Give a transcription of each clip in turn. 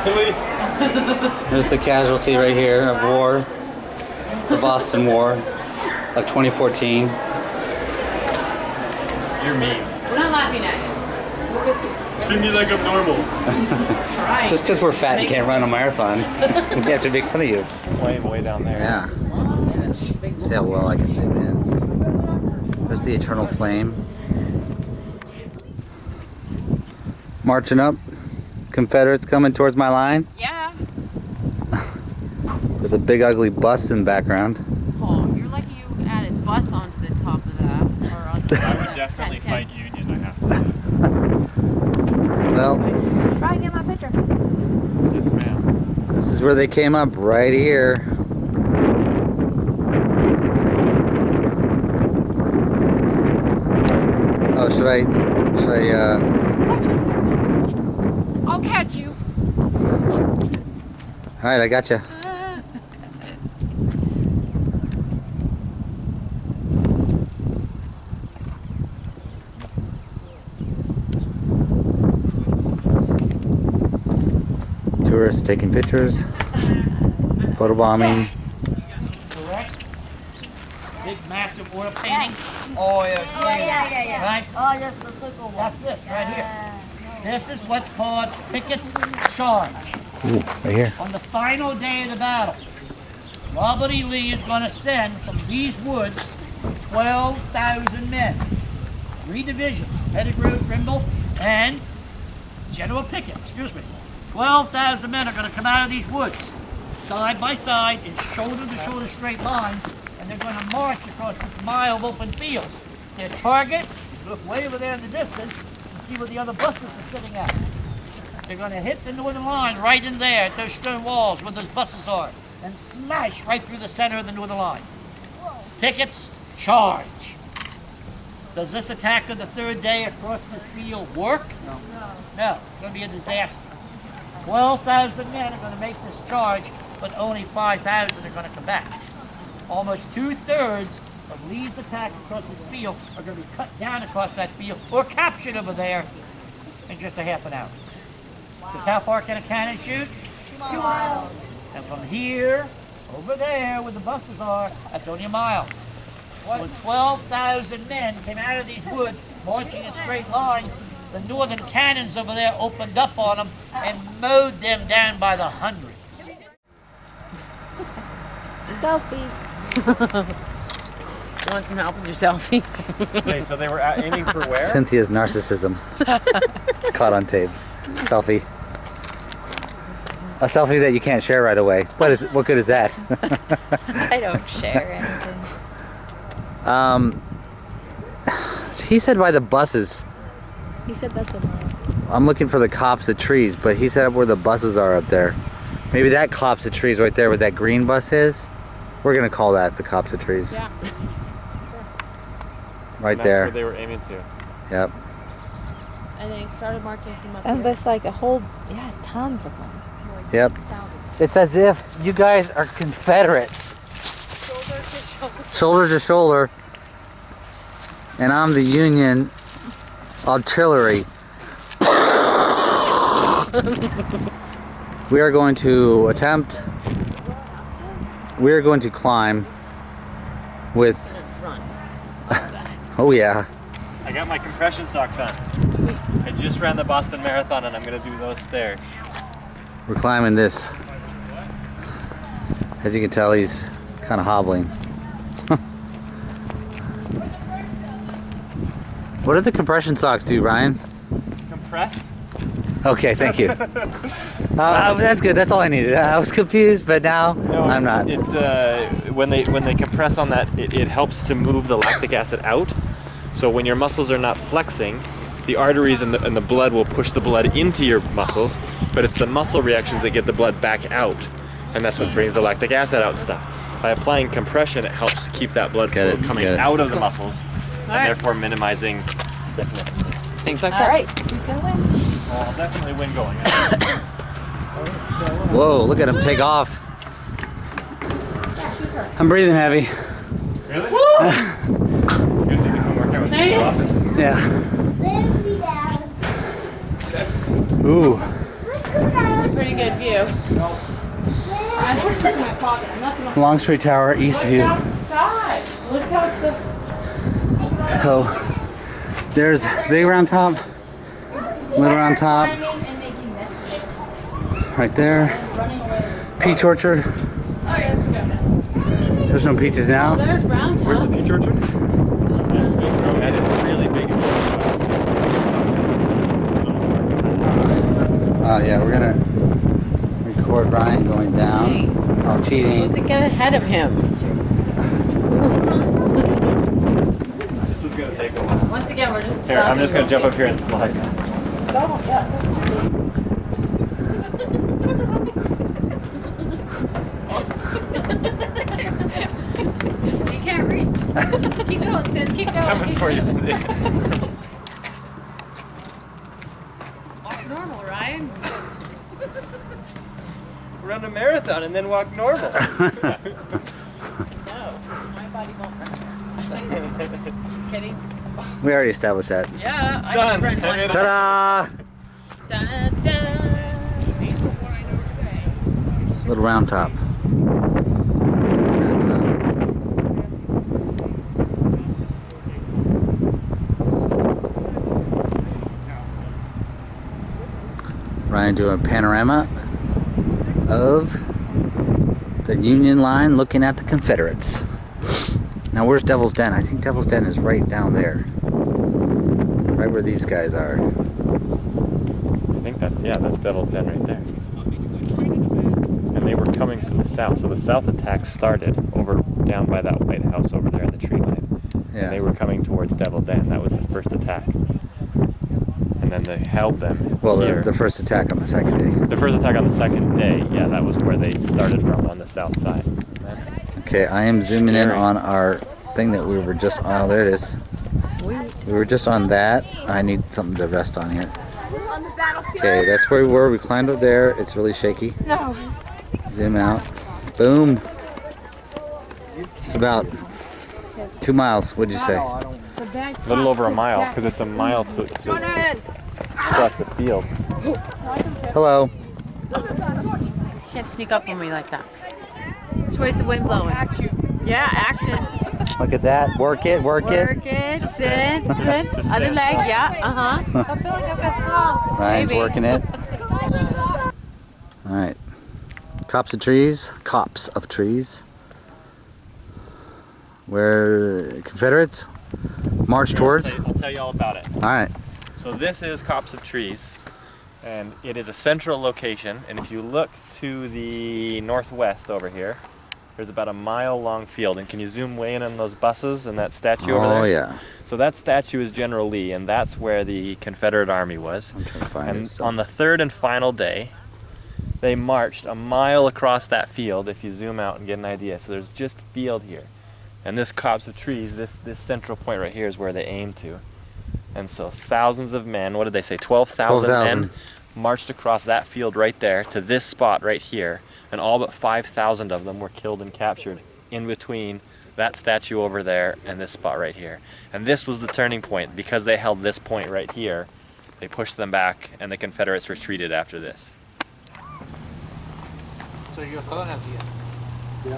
Really? There's the casualty right here of war, the Boston War of 2014. You're mean. We're not laughing at you. We're with you. Treat me like I'm normal. Right. Just because we're fat and can't run a marathon, we have to make fun of you. Way down there. Yeah. See how well I can zoom in. There's the eternal flame. Marching up. Confederates coming towards my line. Yeah. With a big ugly bus in the background. Oh, you're lucky you added bus onto the top of that. Or onto I would definitely fight Union, I have to say. Well, Brian, get my picture. Yes, ma'am. this is where they came up, right here. Oh, should I, I'll catch you. alright, I got you. Tourists taking pictures, photobombing. Correct? Big massive oil painting. Oh, yeah. Right? Oh, yes, the circle one. That's this right here. This is what's called Pickett's Charge. Ooh, right here. On the final day of the battle, Robert E. Lee is going to send from these woods 12,000 men. 3 divisions, Pettigrew, Trimble, and General Pickett, 12,000 men are going to come out of these woods, side by side, in shoulder-to-shoulder straight lines, and they're going to march across this mile of open fields. Their target, look way over there in the distance, and see where the other buses are sitting at. They're going to hit the northern line right in there at those stone walls where those buses are, and smash right through the center of the northern line. Pickett's Charge. Does this attack of the 3rd day across this field work? No. No, it's going to be a disaster. 12,000 men are going to make this charge, but only 5,000 are going to come back. Almost 2/3 of Lee's attack across this field are going to be cut down across that field or captured over there in just a half an hour. Because how far can a cannon shoot? 2 miles. And from here, over there where the buses are, that's only a mile. So when 12,000 men came out of these woods, marching in straight lines, the northern cannons over there opened up on them and mowed them down by the hundreds. Selfie. You want some help with your selfie? Okay, so they were aiming for where? Cynthia's narcissism. Caught on tape. Selfie. A selfie that you can't share right away. What good is that? I don't share anything. He said by the buses. He said that's a mile. I'm looking for the copse of trees, but he said where the buses are up there. Maybe that copse of trees right there where that green bus is. We're gonna call that the copse of trees. Yeah. Right And that's there. where they were aiming to. Yep. And they started marching from up And here. there's like a whole, tons of them. Yep. Thousands. It's as if you guys are Confederates. Shoulder to shoulder. And I'm the Union artillery. We are going to climb with, oh yeah, I got my compression socks on. I just ran the Boston Marathon and I'm going to do those stairs. we're climbing this. As you can tell, he's kind of hobbling. What do the compression socks do, Ryan? Compress? Okay, thank you. That's good. That's all I needed. I was confused, but now I'm not. It when they compress on that, it helps to move the lactic acid out. So when your muscles are not flexing, the arteries and the blood will push the blood into your muscles, but it's the muscle reactions that get the blood back out, and that's what brings the lactic acid out and stuff. By applying compression, it helps keep that blood flow coming out of the muscles, and therefore minimizing stiffness. Things like that. All right. Who's going to win? Well, I'll definitely win going. Whoa, look at him take off. I'm breathing heavy. Really? You have to come work out with me often. Yeah. Ooh. pretty good view. I put this in my pocket. Nothing Longstreet Tower, East View. outside. Look out the. So there's Big Round Top, Little Round Top, right there. Peach Orchard. There's no peaches now. There's Round Where's the Top. peach orchard? Has it really big? Yeah, we're gonna record Brian going down. Oh, cheating. To get ahead of him. This is gonna take a while. Once again, we're just. Here, I'm just gonna jump up here and slide. You can't reach. Keep going, Sid. Keep going. Coming for you, Cynthia. Walk normal, Ryan. Run a marathon and then walk normal. No, my body won't run. You kidding? We already established that. Yeah, I Done. can run I made one. it. Ta-da! Dun, dun. These were what I know today. Little Round Top. Round Top. Ryan doing a panorama of the Union line looking at the Confederates. Now where's Devil's Den? I think Devil's Den is right down there. Right where these guys are. I think that's Devil's Den right there. And they were coming from the south, so the south attack started over down by that White House over there in the tree line. Yeah. And they were coming towards Devil's Den. That was the first attack. And then they held them Well, here. the first attack on the second day. The first attack on the second day, yeah, that was where they started from on the south side. Okay, I am zooming in Scary. on our thing that we were just on. Oh, there it is. We were just on that. I need something to rest on here. Okay, that's where we were. We climbed up there. It's really shaky. No. Zoom out. Boom. It's about 2 miles. What'd you say? A little over a mile, because it's a mile to across the fields. Hello. Can't sneak up on me like that. Which way's the wind blowing? Yeah, action. Look at that. Work it. Work it. Work it. Sit. Sit. Other leg. Yeah. Uh huh. Ryan's Maybe. working it. All right. Copse of trees. Copse of trees. Where Confederates march towards. I'll tell you all about it. All right. So this is Copse of Trees, and it is a central location. And if you look to the northwest over here, there's about a mile-long field. And can you zoom way in on those buses and that statue over there? Oh yeah. So that statue is General Lee, and that's where the Confederate Army was. I'm trying to find it And still. on the third and final day, they marched a mile across that field, if you zoom out and get an idea. So there's just field here. And this copse of trees, this central point right here is where they aimed to. And so thousands of men, what did they say, 12,000 men 12,000. marched across that field right there to this spot right here. And all but 5,000 of them were killed and captured in between that statue over there and this spot right here. And this was the turning point. Because they held this point right here, they pushed them back and the Confederates retreated after this. So you're gonna have to. You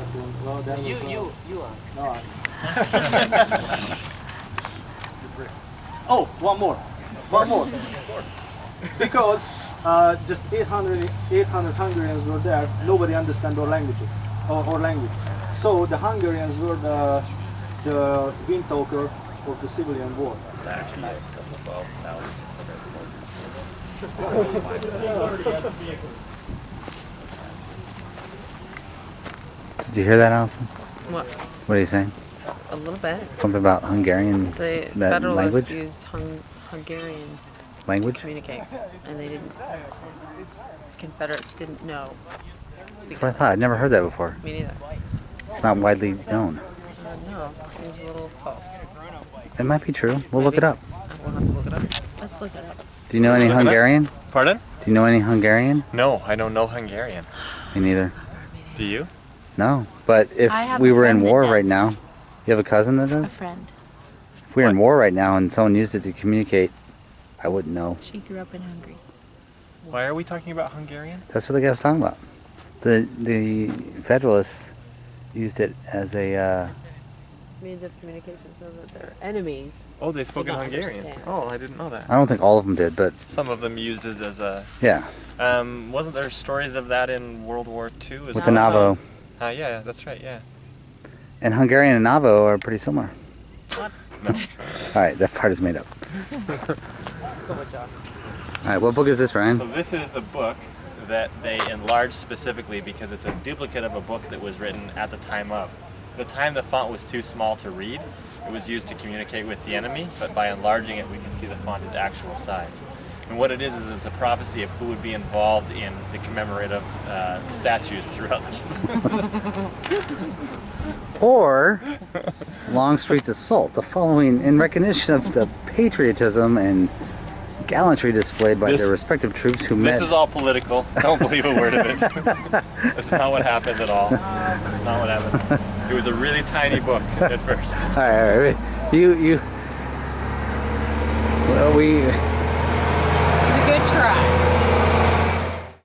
are. Oh, one more. Because just 800 Hungarians were there, nobody understand our language. So the Hungarians were the wind talker of the civilian war. Did you hear that, Allison? What? What are you saying? A little bit. Something about Hungarian The that Federalists language? used Hungarian to Language? communicate, and they didn't. Confederates didn't know. That's what I thought. I'd never heard that before. Me neither. It's not widely known. No, seems a little false. It might be true. We'll look it up. We'll have to look it up. Let's look it up. Do you know any Look it up. Hungarian? Pardon? Do you know any Hungarian? No, I don't know Hungarian. Me neither. Do you? No. But if I have we a were in friend that war does. right now, you have a cousin that A does? friend. If we were in war right now and someone used it to communicate, I wouldn't know. She grew up in Hungary. Why are we talking about Hungarian? That's what the guy was talking about. The Federalists used it as a Means of communication so that their enemies. Oh, they spoke in not Hungarian. understand. Oh, I didn't know that. I don't think all of them did, but Some of them used it as a. yeah, Wasn't there stories of that in World War II as with the well? Navo. Yeah, that's right. Yeah. And Hungarian and Navo are pretty similar. What? No. All right, that part is made up. All right, what book is this, Ryan? So this is a book that they enlarged specifically because it's a duplicate of a book that was written at the time of. The time the font was too small to read, it was used to communicate with the enemy, but by enlarging it we can see the font is actual size. And what it is it's a prophecy of who would be involved in the commemorative statues throughout the Or Longstreet's assault, the following in recognition of the patriotism and gallantry displayed by their respective troops who met. This is all political. Don't believe a word of it. That's not what happened at all. That's not what happened. It was a really tiny book at first. All right. Well,